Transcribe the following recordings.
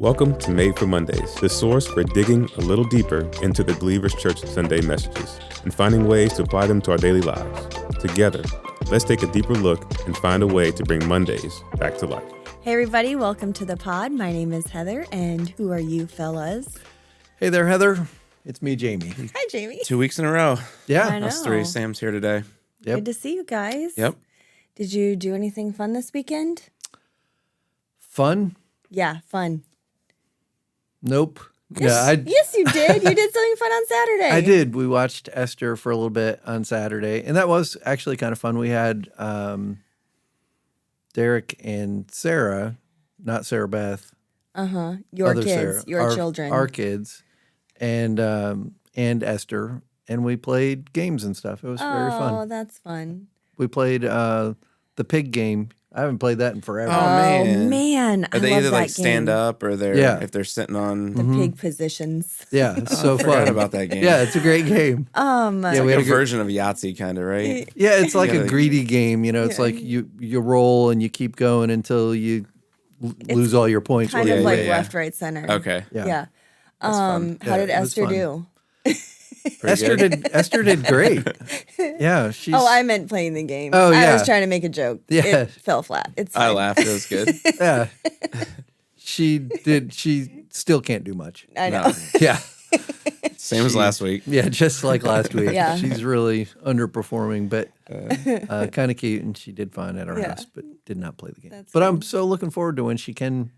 Welcome to Made for Mondays, the source for digging a little deeper into the Believers Church Sunday messages and finding ways to apply them to our daily lives. Together, let's take a deeper look and find a way to bring Mondays back to life. Hey everybody, welcome to the pod. My name is Heather, and who are you fellas? Hey there, Heather. It's me, Jamie. Hi, Jamie. 2 weeks in a row. Yeah. I know. Us three. Sam's here today. Yep. Good to see you guys. Yep. Did you do anything fun this weekend? Fun? Yeah, fun. Nope. Yes, yes, you did. You did something fun on Saturday. I did. We watched Esther for a little bit on Saturday, and that was actually kind of fun. We had Derek and Sarah, not Sarah Beth. Your other kids, Sarah, your children. our kids, and Esther, and we played games and stuff. It was very Oh, fun. that's fun. We played the pig game. I haven't played that in forever. Oh, man. I Are they love either that like stand game. up or they're if they're sitting on The pig positions. Yeah, it's so I forgot fun. about that game. Yeah, it's a great game. Yeah, It's we like had a a good- version of Yahtzee kind of, right? Yeah, it's like Yeah, a greedy game. You know, it's like you roll and you keep going until you lose all your points. kind while of you like win. left, right, center. Okay. Yeah. How did Yeah, it was Esther fun. do? Esther did great. Yeah, she's. Oh, I meant playing the game. Oh, I yeah. was trying to make a joke. Yeah. It fell flat. It's I fine. laughed. It was good. Yeah, she did. She still can't do much. I know. No. Yeah, Same as last week. yeah, just like last week. Yeah. She's really underperforming, but kind of cute, and she did fine at our Yeah. house, but did not play the game. That's But I'm so looking forward to when she can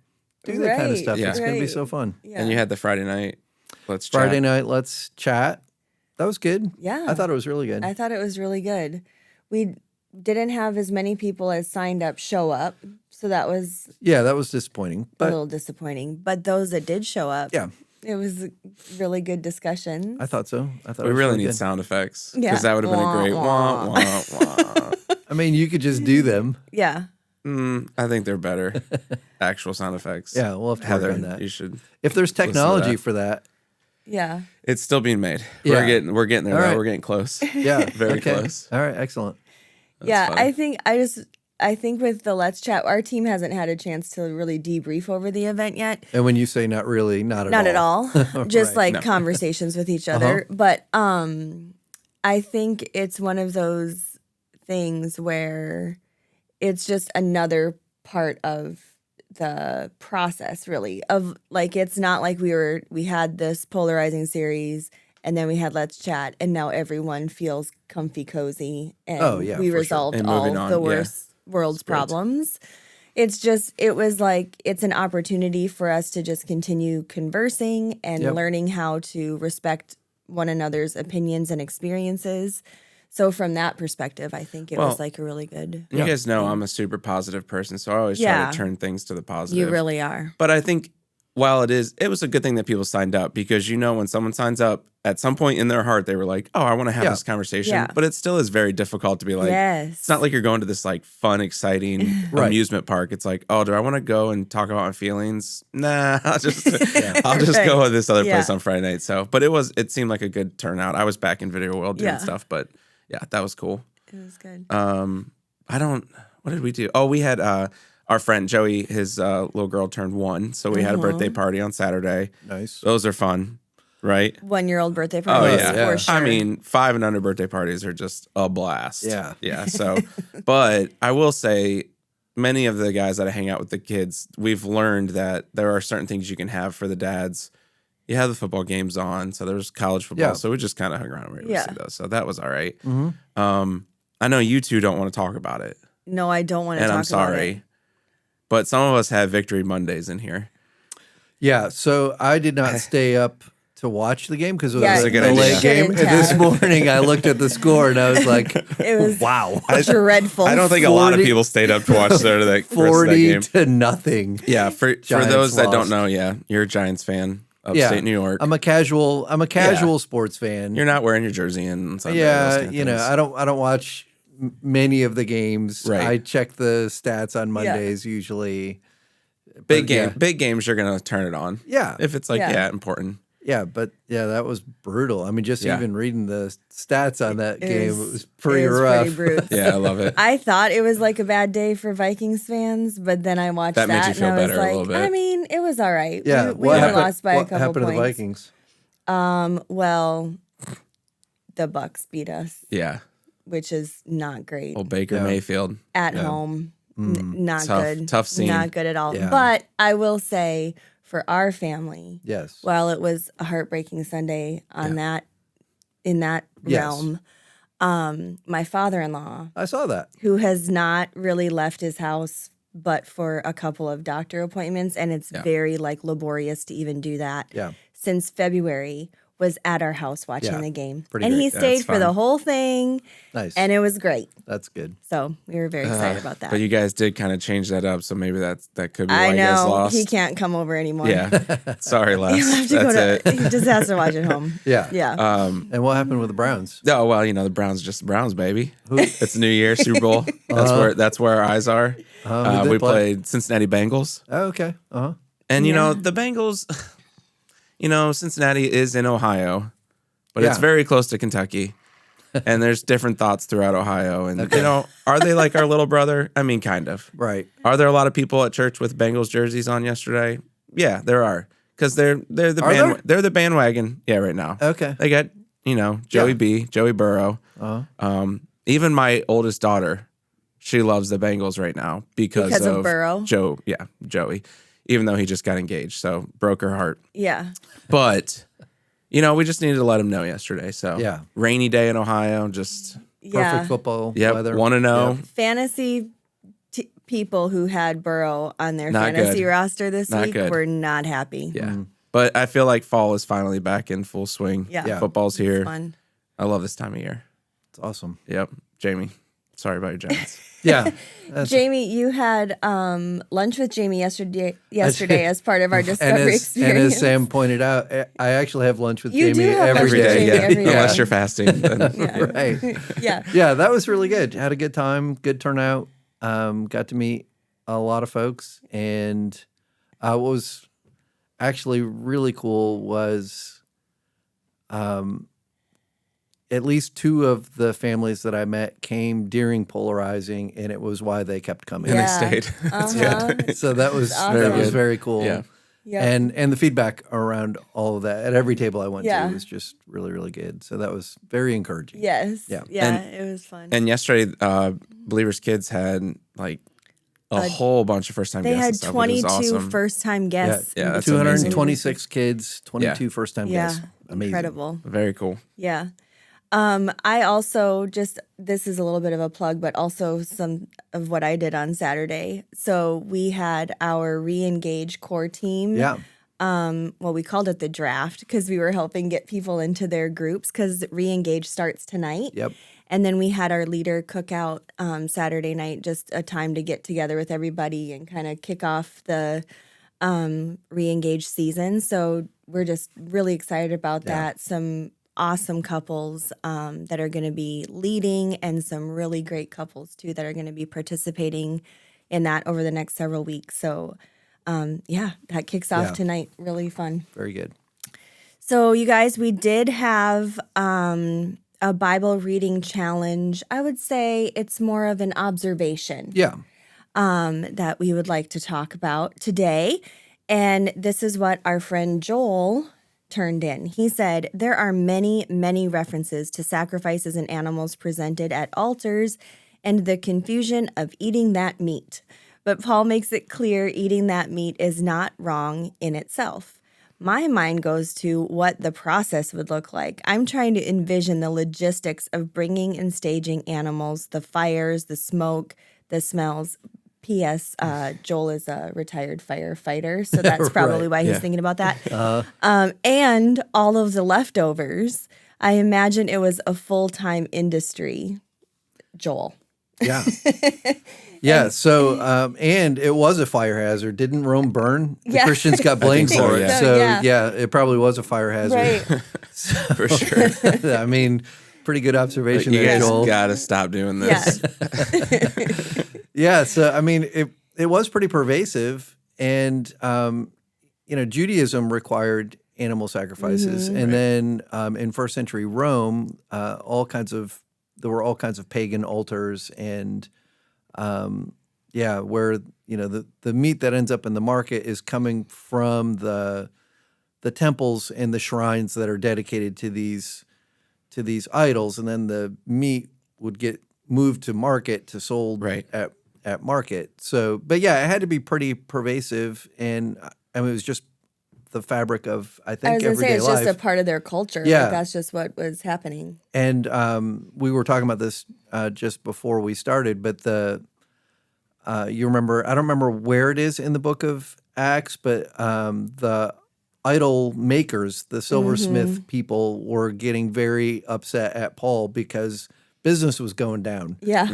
do that kind of Right, stuff. Yeah. It's going to be right. so fun. Yeah. And you had the Friday night. Let's chat. Friday night, let's chat. That was good. Yeah. I thought it was really good. I thought it was really good. We didn't have as many people as signed up show up, so that was Yeah, that was disappointing. a But little disappointing. But those that did show up, yeah, it was a really good discussion. I thought so. I thought it We was really need good. sound effects. Yeah. Because that would have been a great Wah, wah, wah, wah. I mean, you could just do them. Yeah. I think they're better. Actual sound effects. Yeah, we'll have to Heather, work on that. you should. If there's to technology that. for that, Yeah. It's still being made. Yeah. We're getting there. All Though. right. We're getting close. yeah, Very okay. close. All right, excellent. Yeah. fun. I think with the Let's Chat, our team hasn't had a chance to really debrief over the event yet. And when you say not really, not at all. Not at all. Just Right. like conversations with each other. But I think it's one of those things where it's just another part of the process, really. Of like, it's not like we had this polarizing series and then we had Let's Chat and now everyone feels comfy cozy and Oh, yeah, we for sure. resolved And all moving on, the yeah. world's Great. problems. It was like it's an opportunity for us to just continue conversing and Yep. learning how to respect one another's opinions and experiences. So from that perspective, I think it Well, was like a really good. You guys know I'm a super positive person, so I always try Yeah. to turn things to the positive. You really are. But I think while it was a good thing that people signed up because when someone signs up, at some point in their heart they were like, "Oh, I want to have Yeah. this conversation." Yeah. But it still is very difficult to be like, Yes. it's not like you're going to this like fun, exciting Right. amusement park. It's like, "Oh, do I want to go and talk about my feelings?" Nah, I'll just Right. go to this other Yeah. place on Friday night. So, but it seemed like a good turnout. I was back in Video World doing Yeah. stuff, but yeah, that was cool. It was good. What did we do? Oh, we had our friend Joey, his little girl turned 1. So we had a birthday party on Saturday. Nice. Those are fun, right? 1-year-old birthday Oh, parties, yeah. for sure. I mean, 5 and under birthday parties are just a blast. Yeah. Yeah. So, but I will say, many of the guys that I hang out with the kids, we've learned that there are certain things you can have for the dads. You have the football games on, so there's college football. Yeah. So we just kind of hung around and were able to Yeah. see those. So that was all right. Mm-hmm. I know you two don't want to talk about it. No, I don't want to And talk I'm sorry, about it. but some of us have Victory Mondays in here. Yeah, so I did not stay up to watch the game because it was Yeah, That's a good a idea. late game. And shouldn't this have. morning I looked at the score and I was like, It was wow. dreadful. I don't think a lot of 40 people stayed up to watch the rest of that 40 game. to nothing. Yeah, for Giants those that don't lost. know, yeah, you're a Giants fan, upstate New York. I'm a casual sports fan. You're not wearing your jersey on Sunday. Yeah, those kind of things. I don't watch many of the games. Right. I check the stats on Mondays usually. Big But, yeah. big games. You're gonna turn it on. Yeah. if it's like Yeah. important. Yeah, but that was brutal. I mean, just even reading the stats on that game, it was It pretty was rough. pretty brutal. Yeah, I love it. I thought it was like a bad day for Vikings fans, but then I watched That that, made you feel and I was better a like, little bit. I mean, it was all right. Yeah, we only lost by a what couple happened points. to the Vikings? Well, the Bucks beat us, Yeah. which is not great. Old Baker Mayfield. At home, not Tough- good. tough scene. Not good at all. Yeah. But I will say, for our family, Yes. while it was a heartbreaking Sunday on in that Yes. realm, my father-in-law, I saw that. who has not really left his house but for a couple of doctor appointments, and it's very like laborious to even do that. Yeah. Since February, was at our house watching Yeah, the game, pretty and great. he Yeah, stayed that's for the fun. whole thing, Nice. and it was great. That's good. So we were very excited about that. But you guys did kind of change that up, so maybe that could be why I you guys know lost. he can't come over anymore. Yeah. Sorry, Les. He'll have to go That's to. it. He just has to watch at home. Yeah. Yeah. And what happened with the Browns? Oh well, the Browns are just the Browns, baby. It's New Year, Super Bowl. That's where our eyes are. Who they We play? played Cincinnati Bengals, Oh, okay. Uh-huh. and Yeah. the Bengals. Cincinnati is in Ohio, but it's Yeah. very close to Kentucky, and there's different thoughts throughout Ohio. And are they like our little brother? I mean, kind of. Right. Are there a lot of people at church with Bengals jerseys on yesterday? Yeah, there are, because they're the Are there? they're the bandwagon. Yeah, right now. Okay. They got Joey B, Joey Burrow. Uh-huh. Even my oldest daughter, she loves the Bengals right now because of Burrow? Joey. Even though he just got engaged, so broke her heart. Yeah. But we just needed to let him know yesterday. So Yeah. rainy day in Ohio, just Yeah. Perfect football yep, weather. 1-0. Fantasy people who had Burrow on their Not fantasy good. roster this Not week good. were not happy. Yeah. But I feel like fall is finally back in full swing. Yeah. Yeah. Football's here. Fun. I love this time of year. It's awesome. Yep. Jamie, sorry about your Giants. Yeah. Jamie, you had lunch with Jamie yesterday as part of our And discovery as experience. Sam pointed out, I actually have lunch with You Jamie do have every lunch with day. Jamie every day. Unless you're fasting. Then. Yeah. Right. Yeah. Yeah, that was really good. Had a good time, good turnout. Got to meet a lot of folks, and what was actually really cool was, at least two of the families that I met came during polarizing, and it was why they kept coming. And Yeah. they stayed. That's Uh-huh. good. So that was awesome. that was good. very cool. Yeah. Yeah. And the feedback around all of that at every table I went Yeah. to was just really, really good. So that was very encouraging. Yes. Yeah. Yeah. And- it was fun. And yesterday, Believers Kids had like a whole bunch of first time They guests. had and stuff, which was 22 awesome. first-time guests. Yeah, that's 226 kids, 22 first-time Yeah. guests. Amazing. Incredible. Very cool. Yeah. I also this is a little bit of a plug, but also some of what I did on Saturday. So we had our re-engage core team. Yeah. Well, we called it the draft because we were helping get people into their groups because re-engage starts tonight. Yep. And then we had our leader cookout Saturday night, just a time to get together with everybody and kind of kick off the re-engage season. So we're just really excited about that. Some awesome couples that are going to be leading, and some really great couples too that are going to be participating in that over the next several weeks. So that kicks off Yeah. tonight. Really fun. Very good. So you guys, we did have a Bible reading challenge. I would say it's more of an observation Yeah. that we would like to talk about today. And this is what our friend Joel turned in. He said, there are many, many references to sacrifices and animals presented at altars and the confusion of eating that meat. But Paul makes it clear eating that meat is not wrong in itself. My mind goes to what the process would look like. I'm trying to envision the logistics of bringing and staging animals, the fires, the smoke, the smells. P.S. Joel is a retired firefighter, so that's probably why he's thinking about that. And all of the leftovers. I imagine it was a full-time industry, Joel. Yeah. Yeah. So, and it was a fire hazard. Didn't Rome burn? The Yeah. Christians got blamed so, for it. yeah. So, Yeah. yeah, it probably was a fire hazard. Right. For sure. I mean, pretty good observation You there, guys Joel. got to stop doing Yeah. this. Yeah, so I mean, it was pretty pervasive, and Judaism required animal sacrifices. And then in first century Rome, there were all kinds of pagan altars and where the meat that ends up in the market is coming from the temples and the shrines that are dedicated to these idols, and then the meat would get moved to market to sold at market. So, but yeah, it had to be pretty pervasive, and I mean, it was just the fabric of, I think, I was gonna say everyday it's life. just a part of their culture. Yeah. Like, that's just what was happening. And we were talking about this just before we started, but you remember, I don't remember where it is in the book of Acts, but the idol makers, the silversmith people, were getting very upset at Paul because business was going down. Yeah.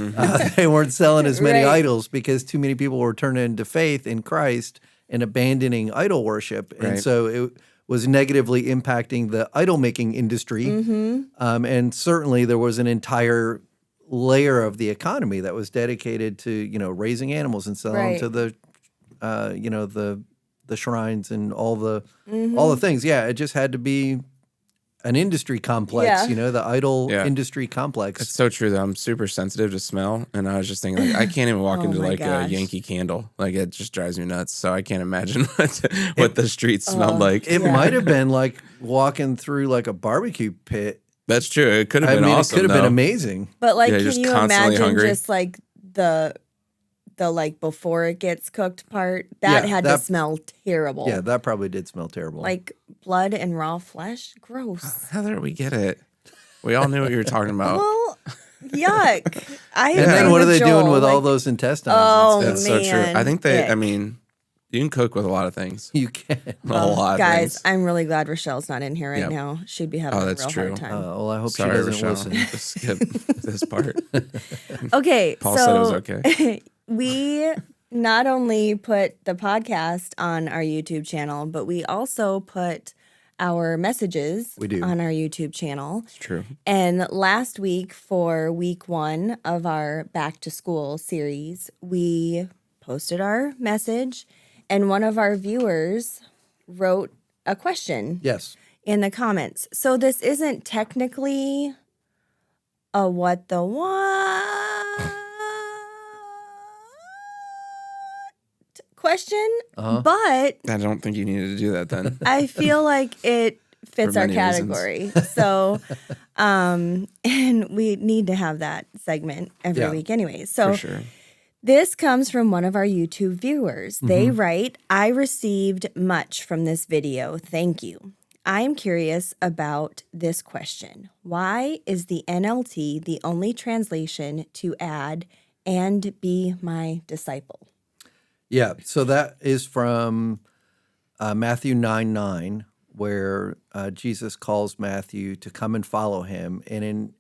They weren't selling as many Right. idols because too many people were turning to faith in Christ and abandoning idol worship. And Right. so it was negatively impacting the idol making industry. And certainly there was an entire layer of the economy that was dedicated to, raising animals and selling Right. to the shrines and all the things. Yeah, it just had to be an industry complex, Yeah. the idol Yeah. industry complex. It's so true that I'm super sensitive to smell, and I was just thinking, like, I can't even walk Oh into my like gosh. a Yankee Candle. Like, it just drives me nuts. So I can't imagine what the streets smelled like. It Yeah. might have been like walking through like a barbecue pit. That's true. It could have been awesome. It could have been though. amazing. But like, Yeah, can just you constantly imagine hungry. just like the like before it gets cooked part? That Yeah, had that- to smell terrible. Yeah, that probably did smell terrible. Like blood and raw flesh. Gross. Heather, we get it. We all knew what you were talking about. Well, yuck. I and agree then what are with they doing Joel, with all like, those intestines? Oh, and That's stuff? so true. I man, think they. I ick. mean, you can cook with a lot of things. You can. A lot of Guys, things. I'm really glad Rochelle's not in here right Yep. now. She'd be having Oh, a that's real true. hard time. Well, I hope Sorry, she doesn't Rochelle. listen. Just skip this part. Okay, Paul so said it was okay. we not only put the podcast on our YouTube channel, but we also put our messages We do. on our YouTube channel. It's true. And last week, for week 1 of our Back to School series, we posted our message, and one of our viewers wrote a question Yes. in the comments. So this isn't technically a what the what question, Uh-huh. but I don't think you needed to do that then. I feel like it fits For our many reasons. category. So, and we need to have that segment every Yeah. week anyway. So For sure. this comes from one of our YouTube viewers. They write, I received much from this video. Thank you. I'm curious about this question. Why is the NLT the only translation to add and be my disciple? Yeah. So that is from Matthew 9:9, where Jesus calls Matthew to come and follow him. And in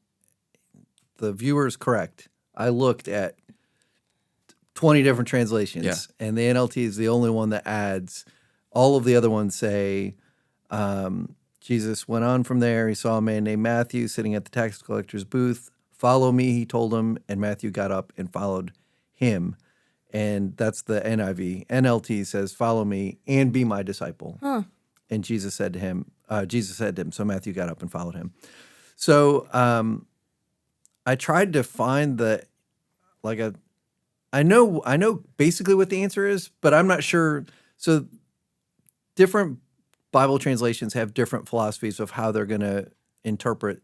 the viewer is correct. I looked at 20 different translations, Yeah. and the NLT is the only one that adds. All of the other ones say, Jesus went on from there. He saw a man named Matthew sitting at the tax collector's booth. Follow me, he told him, and Matthew got up and followed him. And that's the NIV. NLT says, follow me and be my disciple. And Jesus said to him, so Matthew got up and followed him. So I tried to find I know basically what the answer is, but I'm not sure. So different Bible translations have different philosophies of how they're going to interpret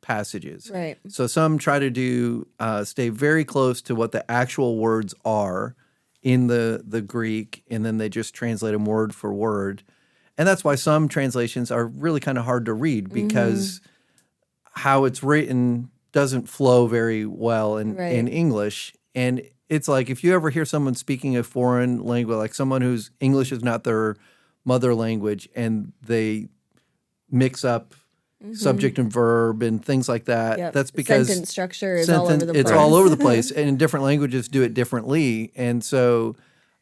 passages. Right. So some try to do stay very close to what the actual words are in the Greek, and then they just translate them word for word. And that's why some translations are really kind of hard to read because how it's written doesn't flow very well in English. And it's like if you ever hear someone speaking a foreign language, like someone whose English is not their mother language, and they mix up subject and verb and things like that. Yep. That's because Sentence structure is all over the place. it's all over the place, and different languages do it differently. And so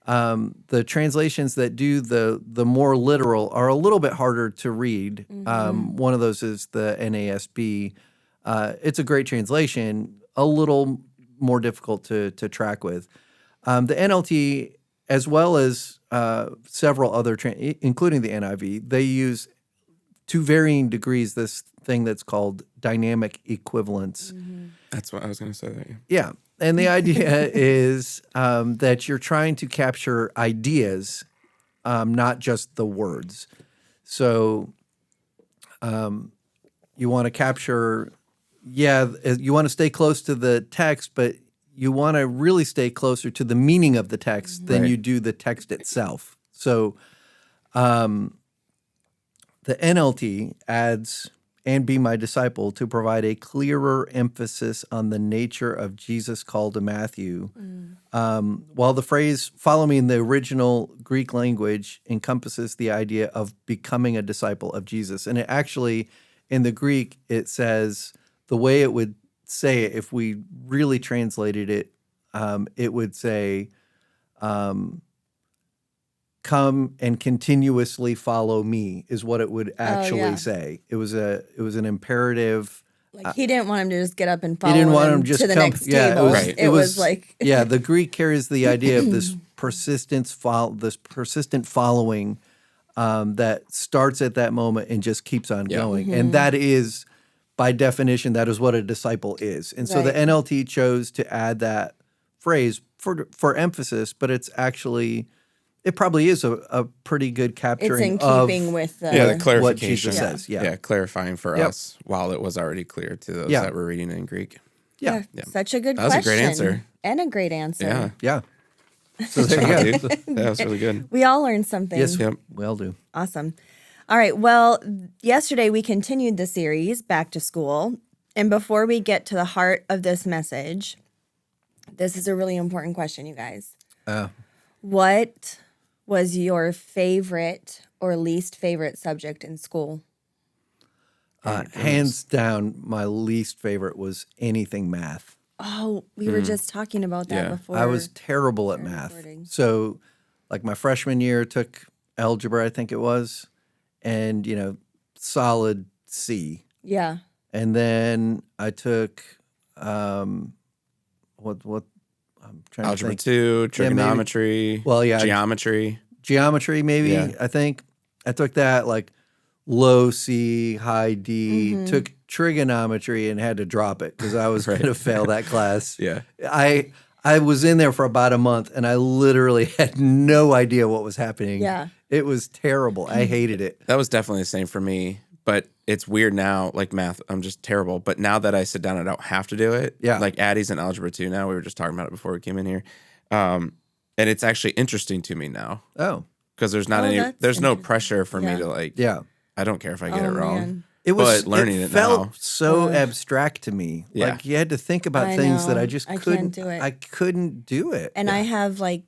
the translations that do the more literal are a little bit harder to read. One of those is the NASB. It's a great translation, a little more difficult to track with. The NLT, as well as several other, including the NIV, they use to varying degrees, this thing that's called dynamic equivalence. That's what I was going to say. There. Yeah. And the idea is that you're trying to capture ideas, not just the words. So you want to capture, you want to stay close to the text, but you want to really stay closer to the meaning of the text than you do the text itself. So the NLT adds, and be my disciple, to provide a clearer emphasis on the nature of Jesus' call to Matthew. While the phrase "follow me" in the original Greek language encompasses the idea of becoming a disciple of Jesus. And it actually, in the Greek, it says, the way it would say it, if we really translated it, it would say, come and continuously follow me, is what it would actually say. It was an imperative. Like he didn't want him to just get up and follow He didn't want him him just to the come. next table. It was like the Greek carries the idea of this persistent following that starts at that moment and just keeps on going, and that is, by definition, that is what a disciple is. And so the NLT chose to add that phrase for emphasis, but it's actually. It probably is a pretty good capturing it's in keeping with the what clarification. Jesus says. Yeah, clarifying for us while it was already clear to those that were reading in Greek. Yeah. Such a good That was question. a great answer. And a great answer. Yeah. So there you go. That was really good. We all learned something. Yes, Yep. well do. Awesome. All right. Well, yesterday we continued the series Back to School. And before we get to the heart of this message, this is a really important question, you guys. What was your favorite or least favorite subject in school? Hands down, my least favorite was anything math. Oh, we were just talking about that before. I was terrible at math. So, like my freshman year, took algebra, I think it was, and solid C. Yeah. And then I took what I'm trying Algebra to think. 2, trigonometry, Geometry, maybe. Yeah. I think I took that like low C, high D. Took trigonometry and had to drop it because I was going to fail that class. Yeah. I was in there for about a month and I literally had no idea what was happening. Yeah. It was terrible. I hated it. That was definitely the same for me. But it's weird now, like math, I'm just terrible. But now that I sit down, I don't have to do it. Yeah. Like Addie's in algebra 2 now. We were just talking about it before we came in here. And it's actually interesting to me now. Oh. Because there's no pressure for me to like, I don't care if I get it wrong. Man. It was learning it it felt now. so abstract to me. Yeah. Like you had to think about I things that know. I just I couldn't can't do it. I couldn't do it. And I have like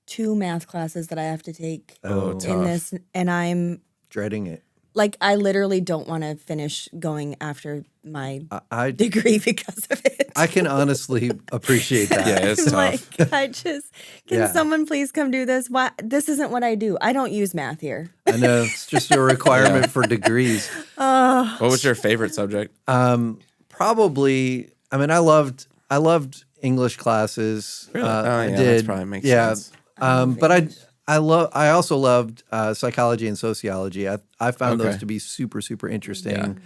2 math classes that I have to take Oh, in this. And I'm dreading it. like, I literally don't want to finish going after my I degree because of it. I can honestly appreciate that. Yeah, it's tough. Like, can Yeah. someone please come do this? Why? This isn't what I do. I don't use math here. I know it's just a requirement for degrees. What was your favorite subject? Probably. I mean, I loved English classes. Really? I that did. probably makes yeah. sense. But I also loved psychology and sociology. I found those Okay. to be super, super interesting.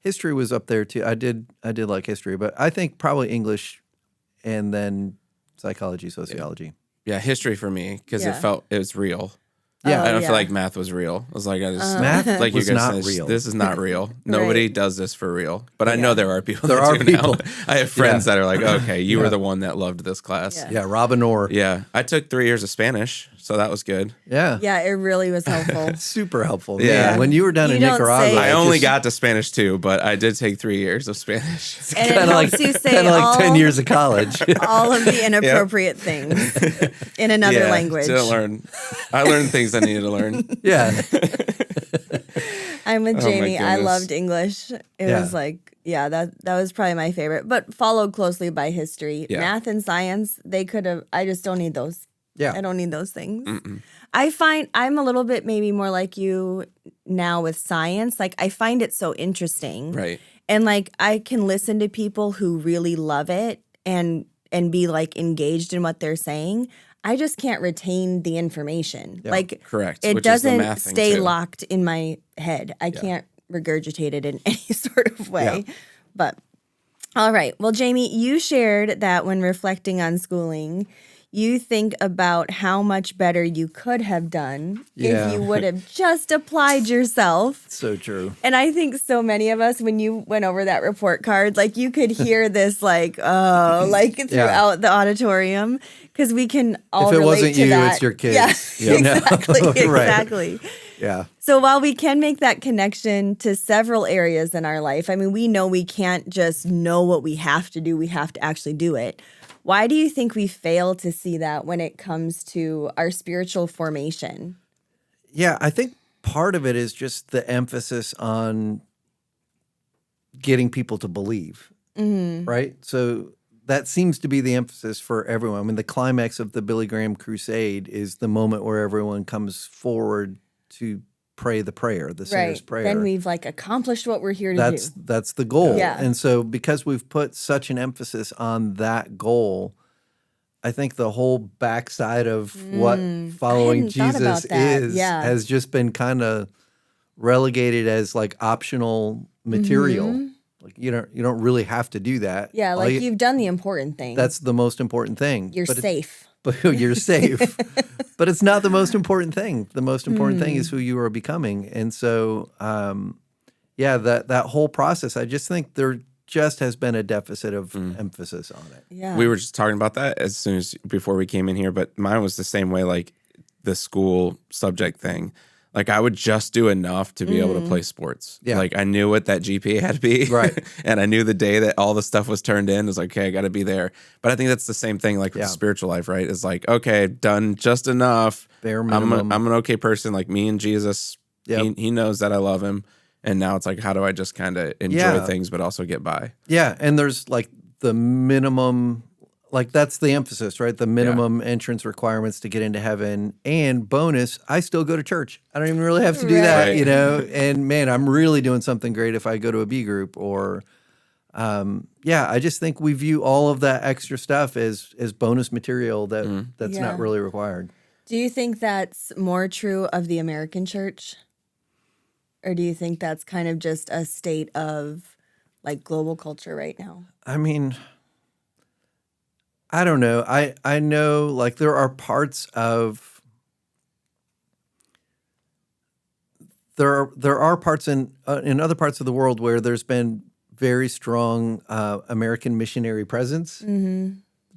History was up there too. I did like history, but I think probably English and then psychology, sociology. Yeah, history for me because Yeah. it was real. Yeah. I don't yeah. feel like math was real. I was like, Math like was you guys not said, real. This is not real. Nobody does this for real. But I know there are people. There that are do people. Now. I have friends that are like, okay, you were the one that loved this class. Yeah. Yeah, Robin Orr. Yeah, I took 3 years of Spanish, so that was good. Yeah. Yeah, it really was helpful. Super helpful. Yeah. Man, when you were down You in don't Nicaragua, say- I it only just- got to Spanish too, but I did take 3 years of Spanish. And it kinda helps you say kind of like all, 10 years of college. all of the inappropriate things in another Yeah, language. I learned things I needed to learn. Yeah. I'm with my Jamie. I goodness. loved English. It Yeah. was like, yeah, that was probably my favorite, but followed closely by history. Yeah. Math and science, they could have, I just don't need those. Yeah. I don't need those things. I find I'm a little bit maybe more like you now with science. Like, I find it so interesting. Right. And like, I can listen to people who really love it and be like engaged in what they're saying. I just can't retain the information. Yeah, like correct, it which is the doesn't math thing, stay too. locked in my head. I can't regurgitate it in any sort of way. Yeah. But all right. Well, Jamie, you shared that when reflecting on schooling, you think about how much better you could have done Yeah. if you would have just applied yourself. So true. And I think so many of us, when you went over that report card, like you could hear this, like, oh, like throughout the auditorium, because we can all If it relate wasn't to you, that. it's your kids. Yeah, you know? exactly, Right. exactly. Yeah. So while we can make that connection to several areas in our life, I mean, we know we can't just know what we have to do. We have to actually do it. Why do you think we fail to see that when it comes to our spiritual formation? Yeah, I think part of it is just the emphasis on getting people to believe, right? So that seems to be the emphasis for everyone. I mean, the climax of the Billy Graham Crusade is the moment where everyone comes forward to pray the prayer, the sinner's prayer. Then we've like accomplished what we're here to do. That's the goal. Yeah. And so because we've put such an emphasis on that goal, I think the whole backside of what following hadn't thought about Jesus that. is Yeah. has just been kind of relegated as like optional material. Like you don't really have to do that. Yeah, All like you- you've done the important thing. that's the most important thing. You're But safe. But you're safe. But it's not the most important thing. The most important thing is who you are becoming. And so, that whole process, I just think there just has been a deficit of emphasis on it. Yeah. We were just talking about that as soon as before we came in here, but mine was the same way, like the school subject thing. Like I would just do enough to be able to play sports. Yeah. Like I knew what that GPA had to be. Right. And I knew the day that all the stuff was turned in, it was like, okay, I got to be there. But I think that's the same thing like with the spiritual life, right? It's like, okay, I've done just enough. Bare minimum. I'm an okay person. Like me and Jesus, he knows that I love him. And now it's like, how do I just kind of enjoy things, but also get by? Yeah. And there's like the minimum, like that's the emphasis, right? The minimum entrance requirements to get into heaven. And bonus, I still go to church. I don't even really have to do that, Right. you know? And man, I'm really doing something great if I go to a B group or, I just think we view all of that extra stuff as bonus material that's not really required. Do you think that's more true of the American church? Or do you think that's kind of just a state of like global culture right now? I mean, I don't know. I know like there are parts of there are parts in other parts of the world where there's been very strong American missionary presence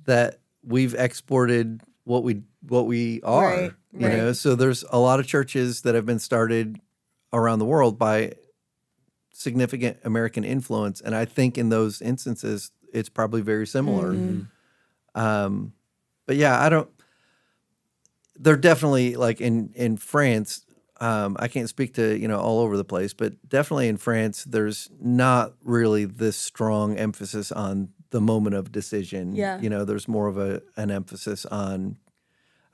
that we've exported what we are. Right, you know, so there's a lot of churches that have been started around the world by significant American influence, and I think in those instances it's probably very similar. But yeah, I don't. They're definitely like in France. I can't speak to all over the place, but definitely in France, there's not really this strong emphasis on the moment of decision. Yeah. There's more of an emphasis on,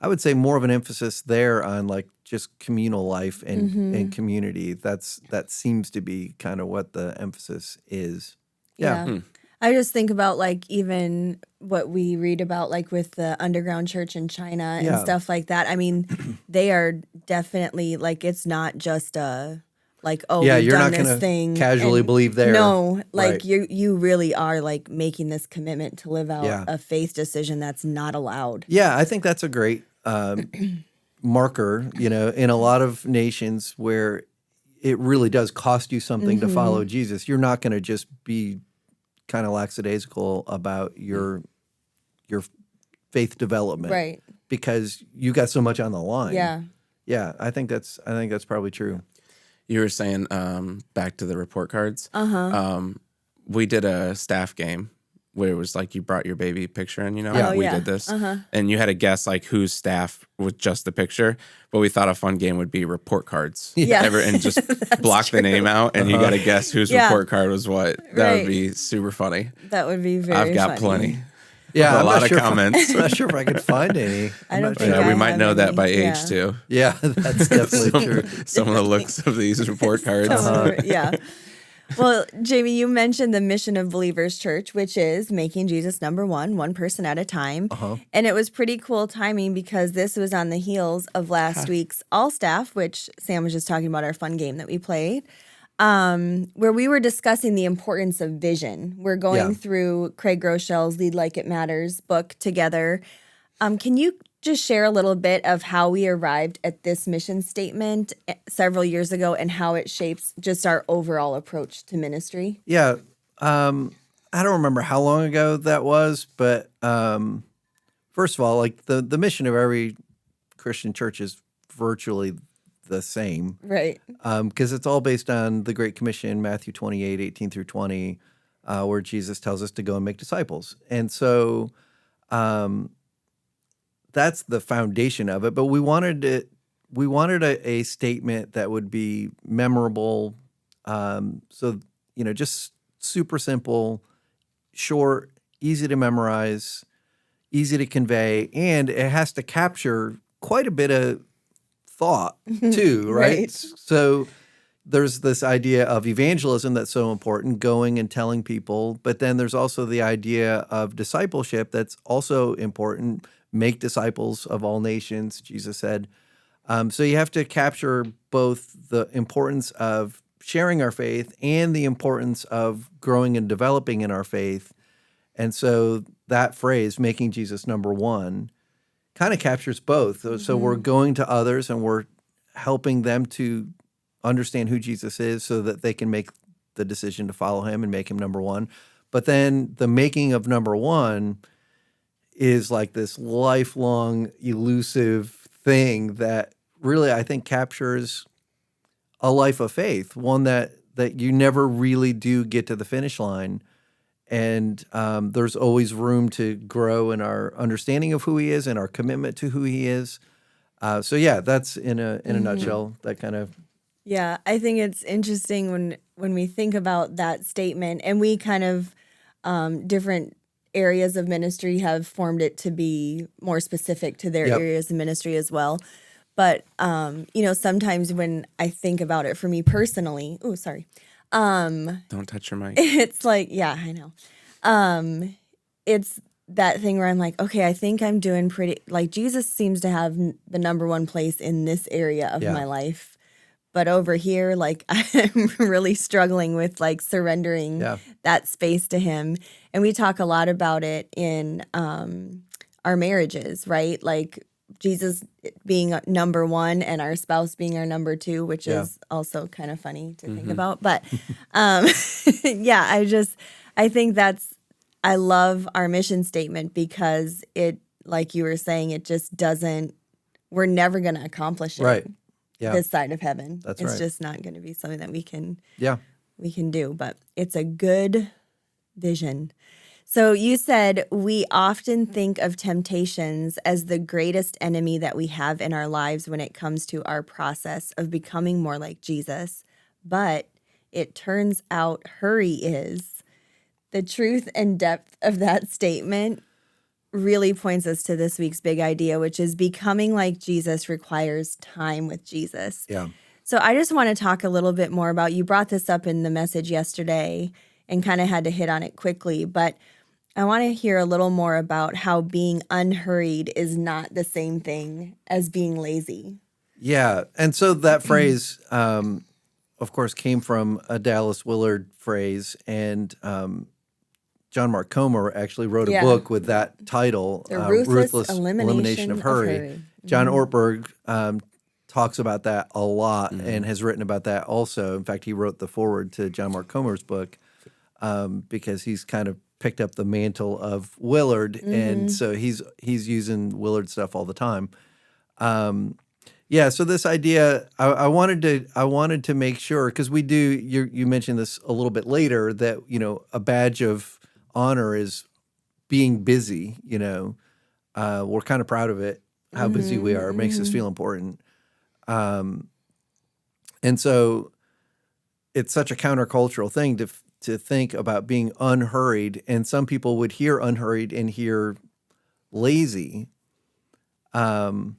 I would say, more of an emphasis there on like just communal life and community. That seems to be kind of what the emphasis is. Yeah. I just think about like even what we read about like with the underground church in China and stuff like that. I mean, they are definitely like it's not just a like we've you're done not this gonna thing casually and- believe there. No, like Right. you really are like making this commitment to live out Yeah. a faith decision that's not allowed. Yeah, I think that's a great marker, in a lot of nations where it really does cost you something to follow Jesus. You're not going to just be kind of lackadaisical about your faith development. Right. Because you got so much on the line. Yeah. Yeah, I think that's probably true. You were saying back to the report cards. We did a staff game where it was like you brought your baby picture in, Yeah. we did this. And you had to guess like whose staff with just the picture. But we thought a fun game would be report cards. Yeah. And just block the name out and you got to guess whose Yeah. report card was what. That Right. would be super funny. That would be very I've got funny. plenty. Yeah, A I'm lot not of sure comments. I'm not sure if I could find any. I don't I'm not think sure. I We might have know that any. by age Yeah. too. Yeah, that's definitely true. Some of the looks of these report cards. Yeah. Well, Jamie, you mentioned the mission of Believers Church, which is making Jesus number one person at a time. And it was pretty cool timing because this was on the heels of last week's All Staff, which Sam was just talking about, our fun game that we played, where we were discussing the importance of vision. We're going through Craig Groeschel's Lead Like It Matters book together. Can you just share a little bit of how we arrived at this mission statement several years ago and how it shapes just our overall approach to ministry? Yeah. I don't remember how long ago that was, but first of all, like the mission of every Christian church is virtually the same. Right. Because it's all based on the Great Commission, Matthew 28, 18 through 20, where Jesus tells us to go and make disciples. And so that's the foundation of it. But we wanted a statement that would be memorable. So, just super simple, short, easy to memorize, easy to convey, and it has to capture quite a bit of thought too, right? Right. So there's this idea of evangelism that's so important, going and telling people, but then there's also the idea of discipleship that's also important. Make disciples of all nations, Jesus said. So you have to capture both the importance of sharing our faith and the importance of growing and developing in our faith. And so that phrase, making Jesus number one, kind of captures both. So we're going to others and we're helping them to understand who Jesus is so that they can make the decision to follow him and make him number one. But then the making of number one is like this lifelong, elusive thing that really, I think, captures a life of faith, one that you never really do get to the finish line. And there's always room to grow in our understanding of who he is and our commitment to who he is. So yeah, that's in a nutshell, that kind of. Yeah, I think it's interesting when we think about that statement, and we kind of different areas of ministry have formed it to be more specific to their areas of ministry as well. But sometimes when I think about it for me personally, Don't touch your mic. it's like, yeah, I know. It's that thing where I'm like, okay, I think I'm doing pretty, like Jesus seems to have the number one place in this area of my life. But over here, like I'm really struggling with like surrendering that space to him. And we talk a lot about it in our marriages, right? Like Jesus being number one and our spouse being our number two, which is also kind of funny to think about. But I think I love our mission statement because it, like you were saying, it just doesn't, we're never going to accomplish it. Right. Yeah. This side of heaven. That's it's right. just not going to be something that we can do, but it's a good vision. So you said we often think of temptations as the greatest enemy that we have in our lives when it comes to our process of becoming more like Jesus, but it turns out hurry is. The truth and depth of that statement really points us to this week's big idea, which is becoming like Jesus requires time with Jesus. Yeah. So I just want to talk a little bit more about, you brought this up in the message yesterday and kind of had to hit on it quickly, but I want to hear a little more about how being unhurried is not the same thing as being lazy. Yeah. And so that phrase, of course, came from a Dallas Willard phrase, and John Mark Comer actually wrote a book with that title, The Ruthless Elimination of Hurry. John Ortberg talks about that a lot and has written about that also. In fact, he wrote the foreword to John Mark Comer's book because he's kind of picked up the mantle of Willard, and so he's using Willard stuff all the time. So this idea, I wanted to make sure, because we do. You mentioned this a little bit later, that a badge of honor is being busy. We're kind of proud of it, how busy we are. It makes us feel important. And so it's such a countercultural thing to think about being unhurried. And some people would hear unhurried and hear lazy. But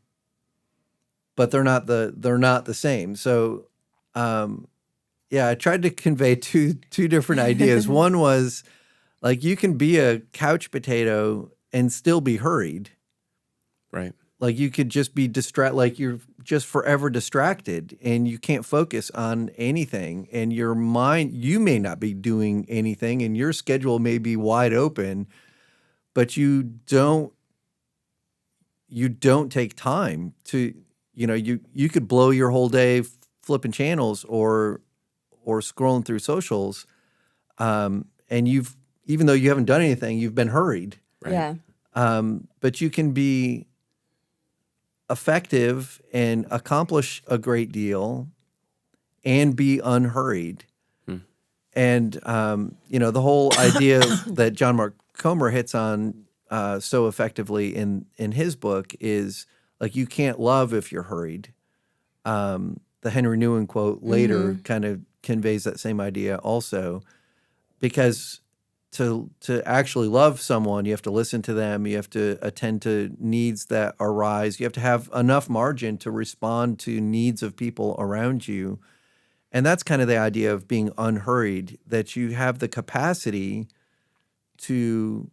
they're not the same. So I tried to convey two different ideas. One was like you can be a couch potato and still be hurried. Right. Like you could just be like you're just forever distracted and you can't focus on anything. And your mind, you may not be doing anything and your schedule may be wide open, but you don't take time to, you could blow your whole day flipping channels or scrolling through socials. And even though you haven't done anything, you've been hurried. Right. Yeah. But you can be effective and accomplish a great deal and be unhurried. And, the whole idea that John Mark Comer hits on so effectively in his book is like, you can't love if you're hurried. The Henry Newen quote later kind of conveys that same idea also, because to actually love someone, you have to listen to them. You have to attend to needs that arise. You have to have enough margin to respond to needs of people around you. And that's kind of the idea of being unhurried, that you have the capacity to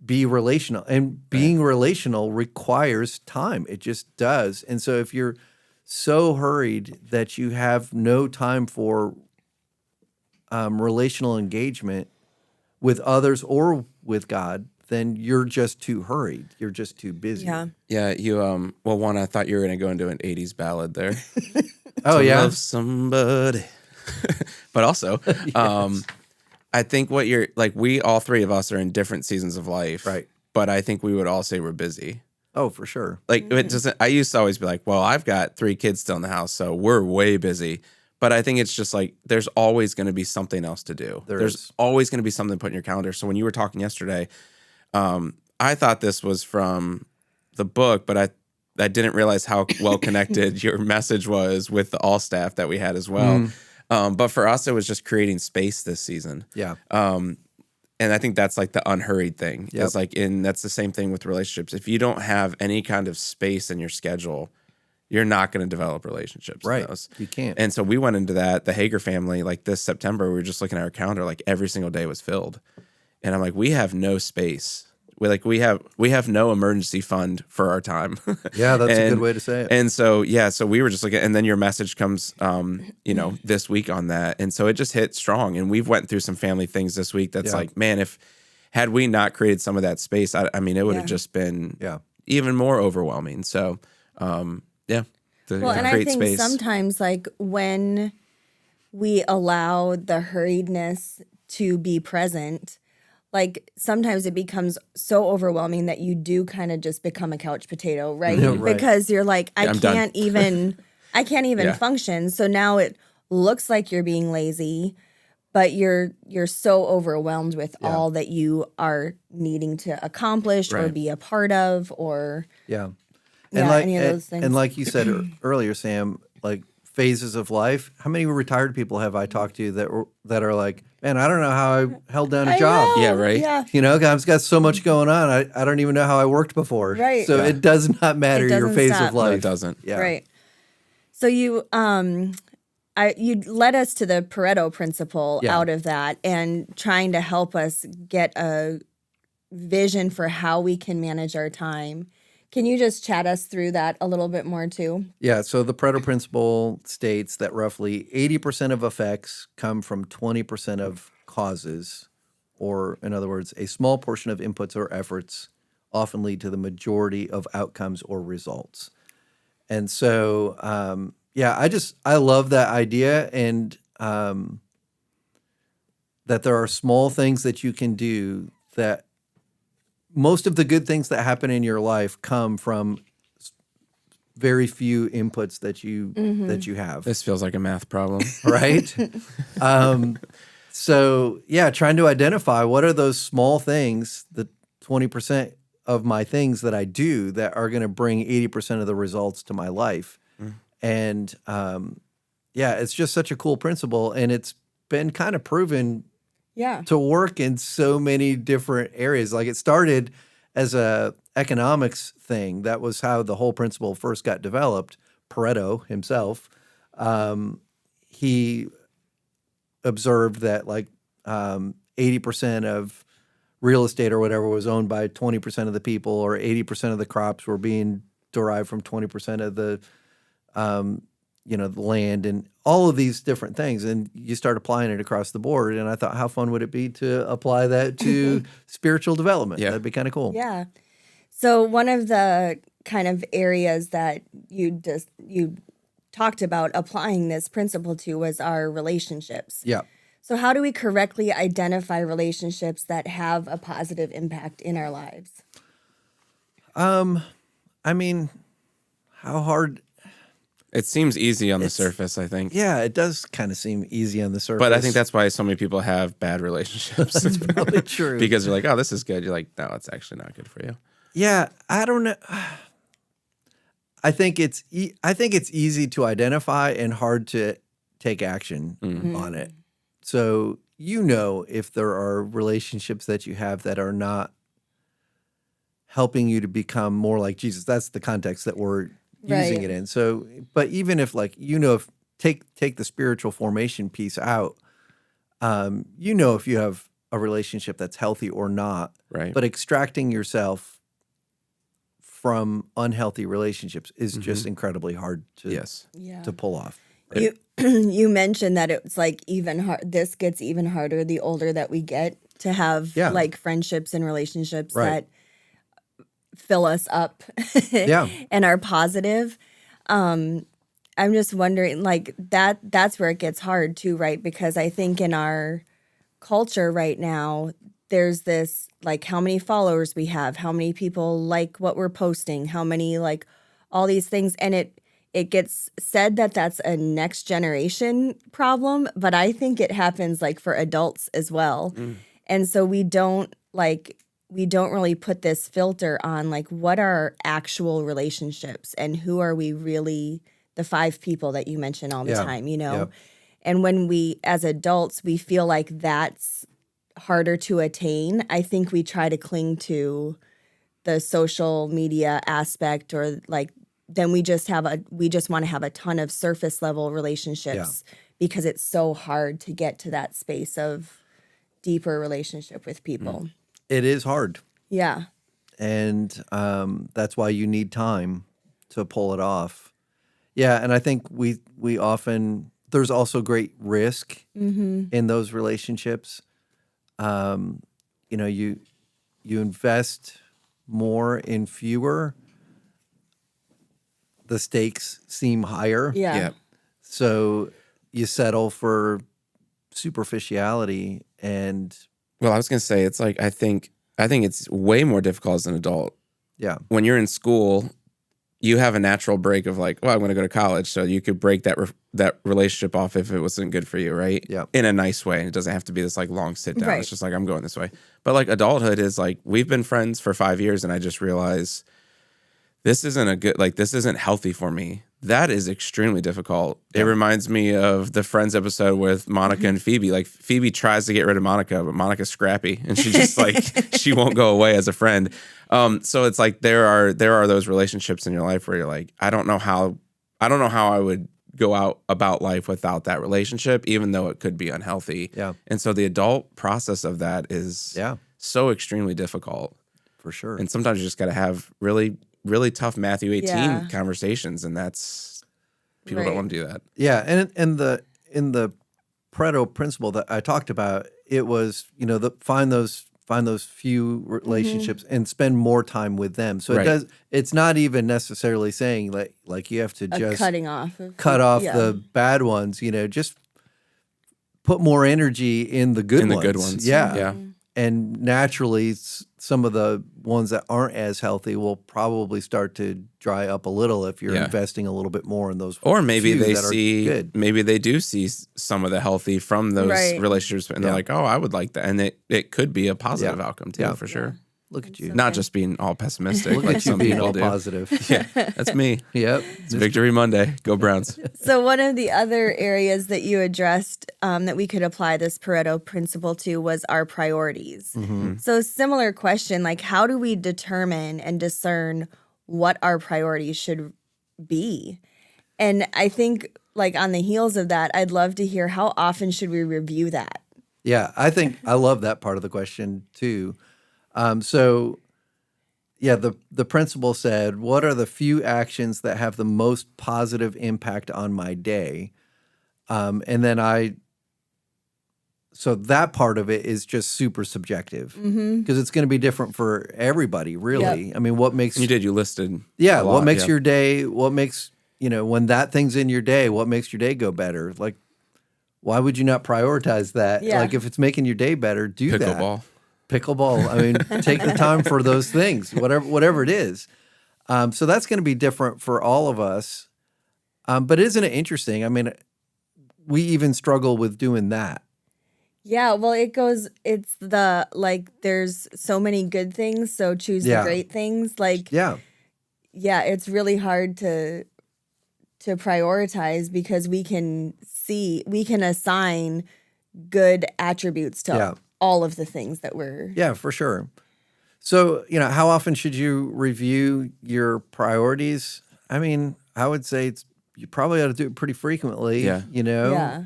be relational. And being relational requires time. It just does. And so if you're so hurried that you have no time for relational engagement with others or with God, then you're just too hurried. You're just too busy. Yeah. Yeah, you one, I thought you were gonna go into an 80s ballad there. Oh, To yeah. love somebody. But also, I think what you're like, we all three of us are in different seasons of life. Right. But I think we would all say we're busy. Oh, for sure. Like it doesn't, I used to always be like, well, I've got 3 kids still in the house, so we're way busy. But I think it's just like there's always going to be something else to do. There's always going to be something to put in your calendar. So when you were talking yesterday, I thought this was from the book, but I didn't realize how well connected your message was with the all staff that we had as well. But for us, it was just creating space this season. Yeah. And I think that's like the unhurried thing. Yep. It's like, that's the same thing with relationships. If you don't have any kind of space in your schedule, you're not going to develop relationships. Right. In those. You can't. And so we went into that, the Hager family, like this September, we were just looking at our calendar, like every single day was filled. And I'm like, we have no space. We have no emergency fund for our time. Yeah, that's a good way to say it. And so, so we were just looking, and then your message comes, this week on that. And so it just hit strong. And we've went through some family things this week that's like, man, had we not created some of that space, I mean, it would have just been even more overwhelming. So, and I think space. sometimes, like, when we allow the hurriedness to be present, like, sometimes it becomes so overwhelming that you do kind of just become a couch potato, right? Yeah, right. Because you're like, I I'm can't even Yeah. function. So now it looks like you're being lazy, but you're so overwhelmed with all that you are needing to accomplish or Right. be a part of, or And any of those things. And like you said earlier, Sam, like phases of life. How many retired people have I talked to that are like, man, I don't know how I held down a I job. know, Yeah, right. Yeah. I've got so much going on. I don't even know how I worked before. Right. So it does not matter It your doesn't phase stop. of No, life. it doesn't. Yeah. Right. So you you led us to the Pareto principle out of that, and trying to help us get a vision for how we can manage our time. Can you just chat us through that a little bit more too? Yeah. So the Pareto principle states that roughly 80% of effects come from 20% of causes, or in other words, a small portion of inputs or efforts often lead to the majority of outcomes or results. And so, I love that idea, and that there are small things that you can do, that most of the good things that happen in your life come from very few inputs that you have. This feels like a math problem. Right? Trying to identify what are those small things, the 20% of my things that I do that are going to bring 80% of the results to my life. And it's just such a cool principle, and it's been kind of proven to work in so many different areas. Like, it started as a economics thing. That was how the whole principle first got developed. Pareto himself, he observed that like 80% of real estate or whatever was owned by 20% of the people, or 80% of the crops were being derived from 20% of the the land, and all of these different things. And you start applying it across the board. And I thought, how fun would it be to apply that to spiritual development? Yeah. That'd be kind of cool. Yeah. So one of the kind of areas that you talked about applying this principle to was our relationships. Yeah. So how do we correctly identify relationships that have a positive impact in our lives? I mean, how hard? It seems easy on the surface, I think. Yeah, it does kind of seem easy on the surface. But I think that's why so many people have bad relationships. That's probably true. Because you're like, oh, this is good. You're like, no, it's actually not good for you. Yeah, I don't know. I think it's easy to identify and hard to take action on it. So if there are relationships that you have that are not helping you to become more like Jesus. That's the context that we're using it in. So, but even if if take the spiritual formation piece out, if you have a relationship that's healthy or not, right? But extracting yourself from unhealthy relationships is just incredibly hard to pull off. Right? You mentioned that it's like even hard. This gets even harder the older that we get to have like friendships and relationships that fill us up and are positive. I'm just wondering, like that's where it gets hard too, right? Because I think in our culture right now, there's this like how many followers we have, how many people like what we're posting, how many like all these things, and it gets said that that's a next generation problem, but I think it happens like for adults as well. And so we don't really put this filter on like what are our actual relationships and who are we really, the 5 people that you mention all the time, And when we, as adults, we feel like that's harder to attain, I think we try to cling to the social media aspect, or like then we just want to have a ton of surface level relationships because it's so hard to get to that space of deeper relationship with people. It is hard. Yeah. And that's why you need time to pull it off. Yeah, and I think we often, there's also great risk in those relationships. You invest more in fewer, the stakes seem higher. Yeah. So you settle for superficiality and... Well, I was going to say, it's like, I think it's way more difficult as an adult. Yeah. When you're in school, you have a natural break of like, oh, I'm going to go to college. So you could break that relationship off if it wasn't good for you, right? Yeah. In a nice way. It doesn't have to be this like long sit down. Right. It's just like, I'm going this way. But like adulthood is like, we've been friends for 5 years and I just realized this isn't healthy for me. That is extremely difficult. Yeah. It reminds me of the Friends episode with Monica and Phoebe. Like Phoebe tries to get rid of Monica, but Monica's scrappy and she just she won't go away as a friend. So it's like there are those relationships in your life where you're like, I don't know how I would go out about life without that relationship, even though it could be unhealthy. Yeah. And so the adult process of that is so extremely difficult. For sure. And sometimes you just got to have really, really tough Matthew 18 conversations, and that's people don't want to do that. Yeah, and in the Pareto principle that I talked about, it was find those few relationships and spend more time with them. So it's not even necessarily saying like you have to just cut off the bad ones. Just put more energy in the good ones. Yeah. And naturally, some of the ones that aren't as healthy will probably start to dry up a little if you're investing a little bit more in those. Or maybe maybe they do see some of the healthy from those relationships, and they're like, "Oh, I would like that," and it could be a positive outcome too, for sure. Look at you, not just being all pessimistic, like some being people all do. Positive. Yeah, that's me. Yep, it's Victory Monday. Go Browns. So one of the other areas that you addressed that we could apply this Pareto principle to was our priorities. So similar question, like how do we determine and discern what our priorities should be? And I think like on the heels of that, I'd love to hear how often should we review that? Yeah, I think I love that part of the question too. So, yeah, the principal said, "What are the few actions that have the most positive impact on my day?" And then so that part of it is just super subjective because it's going to be different for everybody, really. Yep. I mean, what makes You listed. yeah, a what lot, makes yeah. your day? What makes when that thing's in your day? What makes your day go better? Like, why would you not prioritize that? Yeah. Like, if it's making your day better, do that. Pickleball. I mean, take the time for those things, whatever it is. So that's going to be different for all of us. But isn't it interesting? I mean, we even struggle with doing that. Yeah, well, it's there's so many good things, so choose the Yeah. great things. Like, Yeah. it's really hard to prioritize because we can assign good attributes to Yeah. all of the things that we're. Yeah, for sure. So, how often should you review your priorities? I mean, I would say you probably ought to do it pretty frequently. Yeah. Yeah.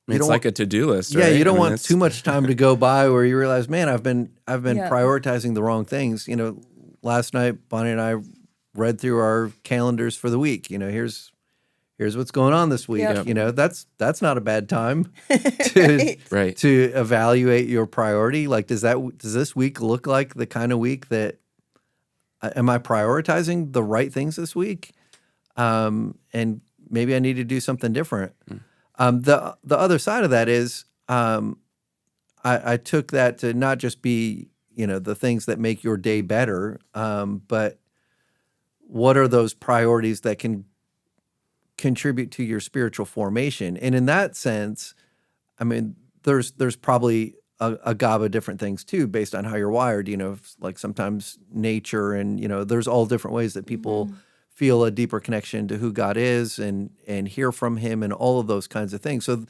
It's like a to-do list, Yeah, right? you don't I mean, want too much time to go by where you realize, man, I've been Yeah. prioritizing the wrong things. Last night Bonnie and I read through our calendars for the week. Here's what's going on this week. Yep. That's not a bad time to Right. to evaluate your priority. Like, does this week look like the kind of week that am I prioritizing the right things this week? And maybe I need to do something different. The other side of that is I took that to not just be the things that make your day better, but what are those priorities that can contribute to your spiritual formation? And in that sense, I mean, there's probably a gob of different things too, based on how you're wired. Like sometimes nature, and there's all different ways that people feel a deeper connection to who God is and hear from Him, and all of those kinds of things. So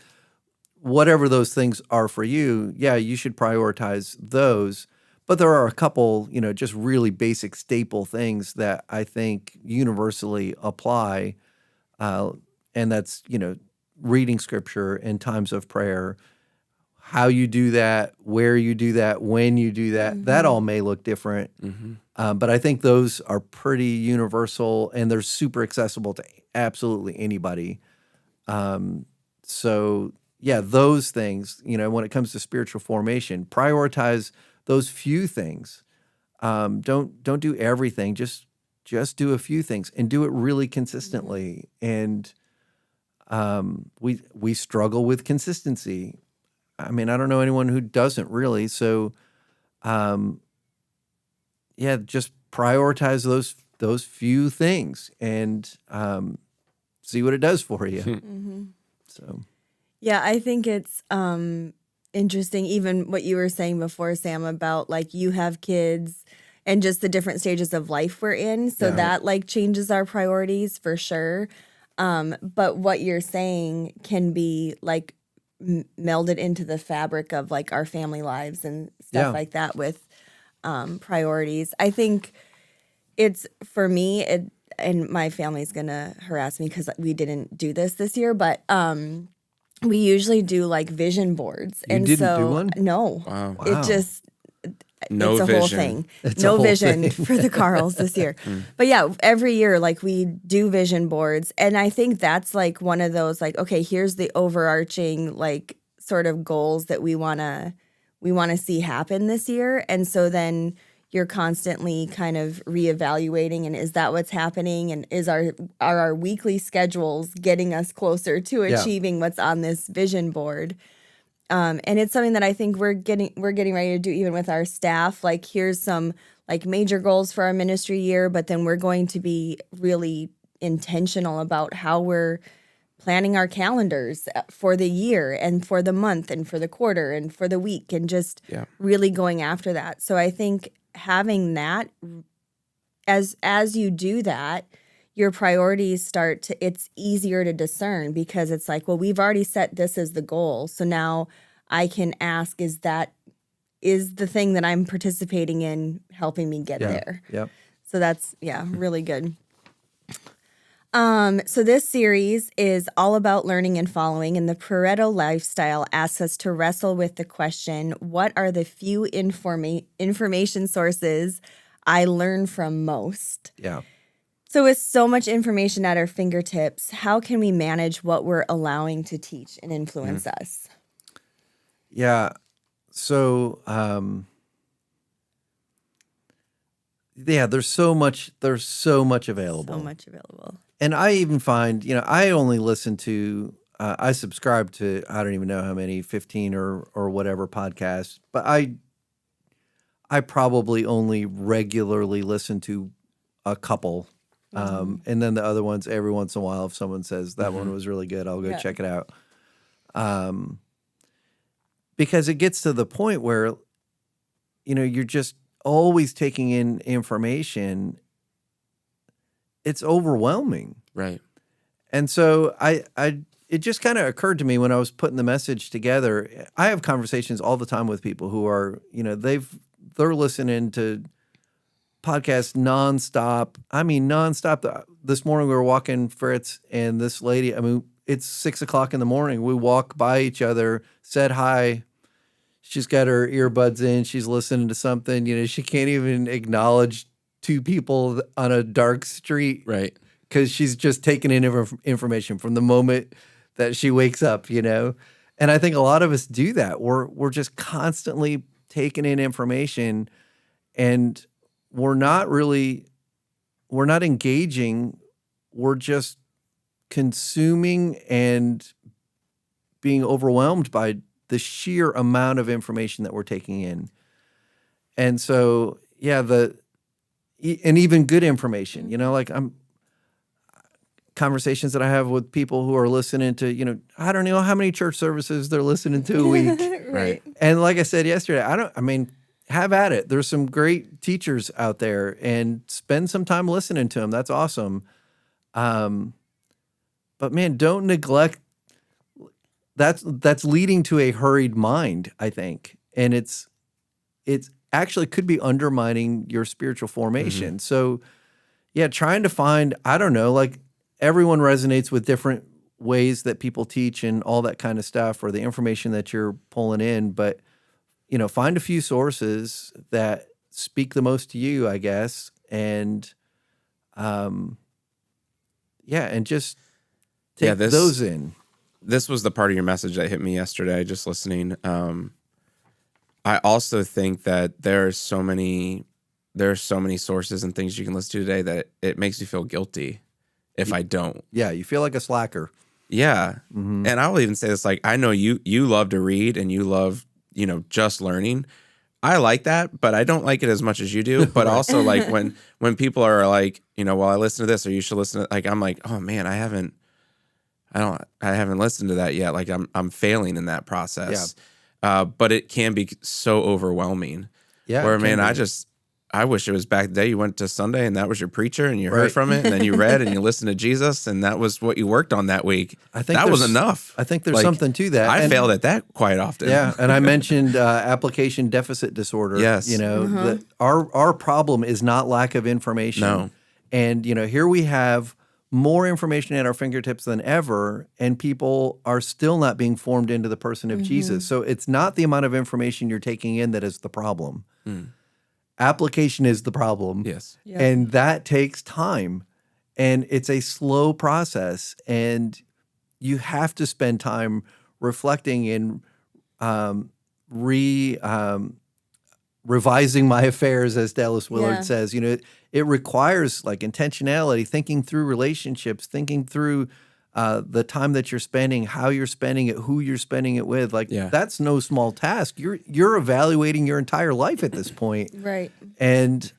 whatever those things are for you, yeah, you should prioritize those. But there are a couple, just really basic staple things that I think universally apply. And that's, reading scripture in times of prayer, how you do that, where you do that, when you do that, that all may look different. But I think those are pretty universal, and they're super accessible to absolutely anybody. So yeah, those things, when it comes to spiritual formation, prioritize those few things. Don't do everything. Just do a few things and do it really consistently. And we struggle with consistency. I mean, I don't know anyone who doesn't really. So, yeah, just prioritize those few things and see what it does for you. So, yeah, I think it's interesting, even what you were saying before, Sam, about like you have kids and just the different stages of life we're in. So that like changes our priorities for sure. But what you're saying can be like melded into the fabric of like our family lives and stuff like that with priorities. I think it's, for me, and my family's gonna harass me because we didn't do this year, but we usually do like vision boards. You didn't do one? No. Wow. It just No it's a vision. whole thing. It's a No whole vision thing. for the Carls this year. But yeah, every year like we do vision boards, and I think that's like one of those like, okay, here's the overarching like sort of goals that we want to see happen this year. And so then you're constantly kind of reevaluating, and is that what's happening, and are our weekly schedules getting us closer to achieving what's on this vision board? And it's something that I think we're getting ready to do even with our staff. Like, here's some like major goals for our ministry year, but then we're going to be really intentional about how we're planning our calendars for the year and for the month and for the quarter and for the week, and just really going after that. So I think having that, as you do that, your priorities it's easier to discern, because it's like, well, we've already set this as the goal. So now I can ask, is the thing that I'm participating in helping me get there? Yep. So that's, really good. So this series is all about learning and following, and the Pareto lifestyle asks us to wrestle with the question, what are the few information sources I learn from most? Yeah. So with so much information at our fingertips, how can we manage what we're allowing to teach and influence us? Yeah. So, there's so much available. So much available. And I even find, I only listen to, I subscribe to, I don't even know how many, 15 or whatever podcasts, but I probably only regularly listen to a couple. And then the other ones, every once in a while, if someone says that one was really good, I'll go check it out. Because it gets to the point where, you're just always taking in information. It's overwhelming. Right. And so it just kind of occurred to me when I was putting the message together. I have conversations all the time with people who are, they're listening to podcasts nonstop. I mean, nonstop. This morning we were walking, Fritz, and this lady, it's 6:00 in the morning. We walk by each other, said hi. She's got her earbuds in. She's listening to something. She can't even acknowledge two people on a dark street. Right. Because she's just taking in information from the moment that she wakes up, And I think a lot of us do that. We're just constantly taking in information, and we're not engaging. We're just consuming and being overwhelmed by the sheer amount of information that we're taking in. And so, and even good information, like conversations that I have with people who are listening to, I don't know how many church services they're listening to a week. Right. And like I said yesterday, have at it. There's some great teachers out there, and spend some time listening to them. That's awesome. But man, don't neglect. That's leading to a hurried mind, I think. And it's actually could be undermining your spiritual formation. So trying to find, I don't know, like everyone resonates with different ways that people teach and all that kind of stuff, or the information that you're pulling in. But, find a few sources that speak the most to you, I guess. And, and just take those in. This was the part of your message that hit me yesterday, just listening. I also think that there are so many sources and things you can listen to today that it makes me feel guilty if I don't. Yeah, you feel like a slacker. Yeah. And I'll even say this, like, I know you love to read and you love, just learning. I like that, but I don't like it as much as you do. But also, like, when people are like, well, I listen to this, or you should listen to, like, I'm like, oh man, I haven't listened to that yet. Like I'm failing in that process. Yeah. But it can be so overwhelming. Yeah. Where, man, I wish it was back the day you went to Sunday and that was your preacher and you heard from it, and then you read and you listened to Jesus, and that was what you worked on that week. I think that was enough. I think there's something to that. I failed at that quite often. Yeah. And I mentioned application deficit disorder. Yes. Our problem is not lack of information. No. And, here we have more information at our fingertips than ever, and people are still not being formed into the person of Jesus. So it's not the amount of information you're taking in that is the problem. Application is the problem. Yes. Yeah. And that takes time, and it's a slow process, and you have to spend time reflecting and revising my affairs, as Dallas Willard says. It requires like intentionality, thinking through relationships, thinking through the time that you're spending, how you're spending it, who you're spending it with. Like that's no small task. You're evaluating your entire life at this point. Right. And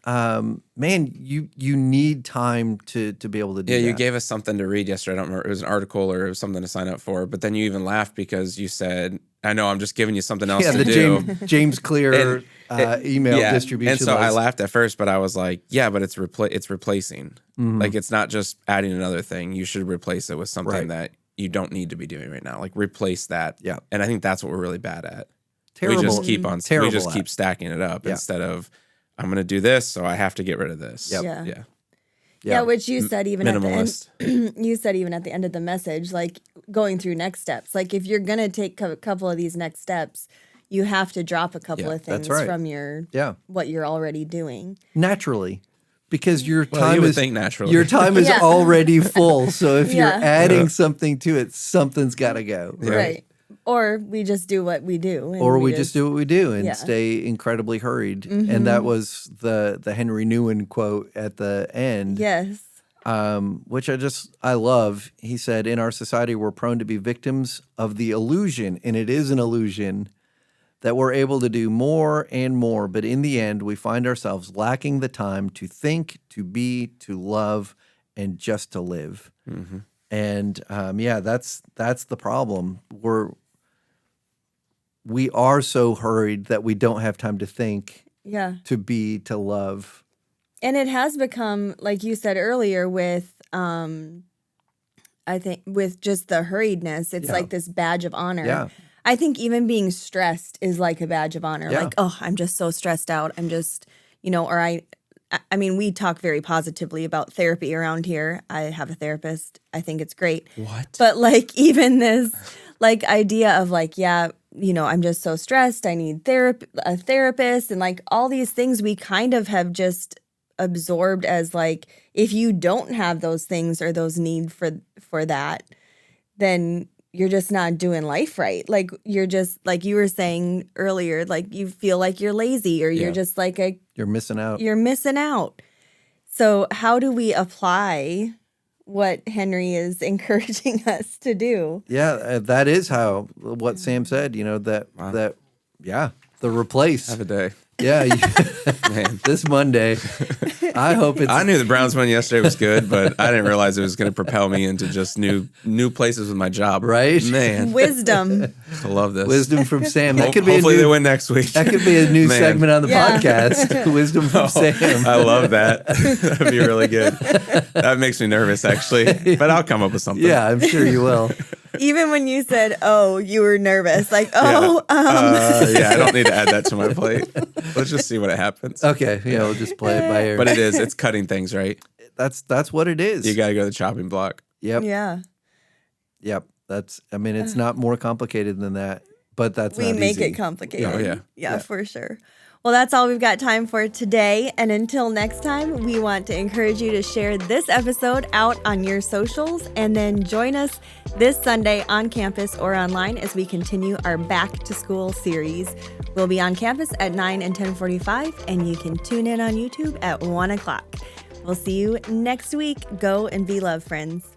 man, you need time to be able to do that. Yeah, you gave us something to read yesterday. I don't remember. It was an article or it was something to sign up for. But then you even laughed because you said, I know, I'm just giving you something else to do. James Clear email distribution. And so I laughed at first, but I was like, yeah, but it's replacing. Like, it's not just adding another thing. You should replace it with something that you don't need to be doing right now. Like, replace that. Yeah. And I think that's what we're really bad at. Terrible. We just keep stacking it up instead of, I'm going to do this, so I have to get rid of this. Yep. Yeah. Yeah, which you said even minimalist. at the end. You said even at the end of the message, like going through next steps. Like if you're gonna take a couple of these next steps, you have to drop a couple of things from your what you're already doing naturally, because your time you would is think naturally. Your time is already full. So if you're adding something to it, something's got to go. Right. Or we just do what we do. And or we just do what we do and stay incredibly hurried. And that was the Henry Newen quote at the end. Yes. Which I love. He said, in our society, we're prone to be victims of the illusion, and it is an illusion, that we're able to do more and more. But in the end, we find ourselves lacking the time to think, to be, to love, and just to live. Mm-hmm. And that's the problem. We are so hurried that we don't have time to think, to be, to love. And it has become, like you said earlier, with I think with just the hurriedness, it's like this badge of honor. Yeah. I think even being stressed is like a badge of honor. Like, oh, I'm just so stressed out. I'm just, or I mean, we talk very positively about therapy around here. I have a therapist. I think it's great. What? But like even this like idea of like, I'm just so stressed. I need a therapist, and like all these things we kind of have just absorbed as like, if you don't have those things or those need for that, then you're just not doing life right. Like you're just, like you were saying earlier, like you feel like you're lazy, or you're just like you're missing out. You're missing out. So how do we apply what Henry is encouraging us to do? Yeah, that is what Sam said, the replace. Have a day. Yeah, man. This Monday, I hope it's. I knew the Browns win yesterday was good, but I didn't realize it was going to propel me into just new places with my job. Right, man. Wisdom. I love this. Wisdom from Sam. That could be hopefully they win next week. That could be a new segment on the podcast. Wisdom from Sam. I love that. That'd be really good. That makes me nervous, actually, but I'll come up with something. Yeah, I'm sure you will. Even when you said, "Oh, you were nervous," like, I don't need to add that to my plate. Let's just see what happens. Okay, we'll just play it by ear. But it's cutting things, right? That's what it is. You got to go to the chopping block. Yep. Yeah. Yep. It's not more complicated than that, but we not make easy. it complicated. Oh, yeah, for sure. Well, that's all we've got time for today. And until next time, we want to encourage you to share this episode out on your socials, and then join us this Sunday on campus or online as we continue our Back to School series. We'll be on campus at 9 and 10:45, and you can tune in on YouTube at 1 o'clock. We'll see you next week. Go and be love, friends.